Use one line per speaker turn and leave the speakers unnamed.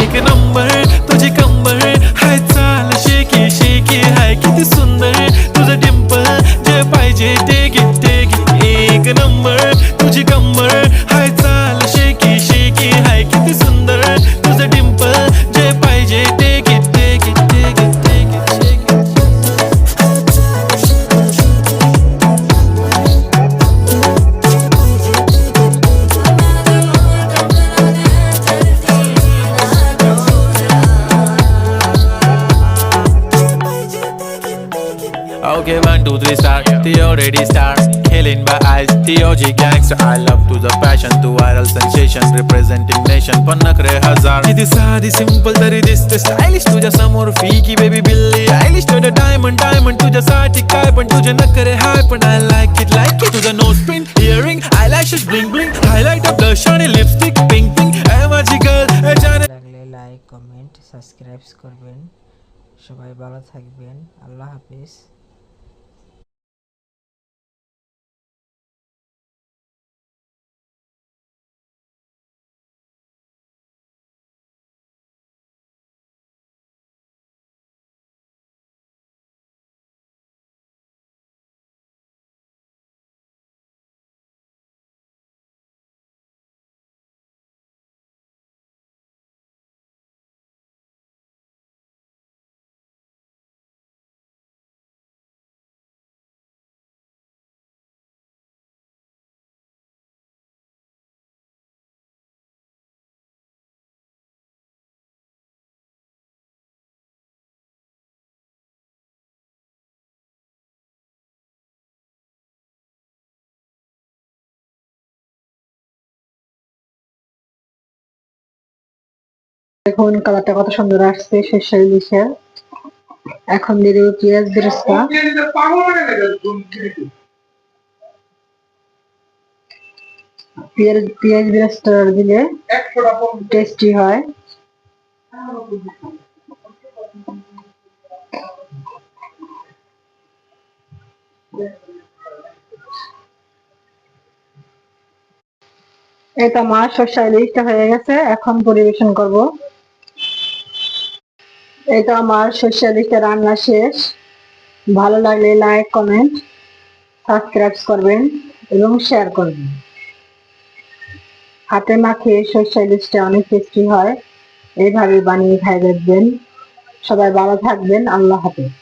एक नंबर तुझी कंबर हाय चाल शेकी शेकी हाय किती सुंदर तुझं डिंपल जे पाहिजे ते घे एक नंबर तुझी कंबर हाय चाल शेकी शेकी हाय किती सुंदर तुझं डिंपल जे पाहिजे ते घे Okay, 1, 2, 3, start. The already start. Killing by eyes. The OG gangster. I love to the passion, to viral sensation, representing nation. पण नखरे हजार. किती साधी simple तरी दिसते stylish. तुझ्या समोर फीकी baby बिल्ली आयलिश. तुझं diamond तुझ्यासाठी काय पण तुझे नखरे हाय पण I like it. तुझं nose pin, earring, eyelashes bling bling, highlighter, blush आणि lipstick pink pink. ए माझी girl, ए जाने
লাগলে লাইক কমেন্ট সাবস্ক্রাইব করবেন। সবাই ভালো থাকবেন, আল্লাহ হাফেজ।
দেখুন কালারটা কত সুন্দর আসছে সরষের ইলিশের। এখন দিয়ে দেবো পেঁয়াজ বেরেস্তা। পেঁয়াজ বেরেস্তা দিলে টেস্টি হয়। এটা আমার সরষের ইলিশটা হয়ে গেছে, এখন পরিবেশন করব। এটা আমার সরষের ইলিশটা রান্না শেষ। ভালো লাগলে লাইক কমেন্ট সাবস্ক্রাইব করবেন এবং শেয়ার করবেন। হাতে মাখিয়ে সরষের ইলিশটা অনেক টেস্টি হয়, এইভাবে বানিয়ে খাই দেখবেন। সবাই ভালো থাকবেন, আল্লাহ হাফেজ।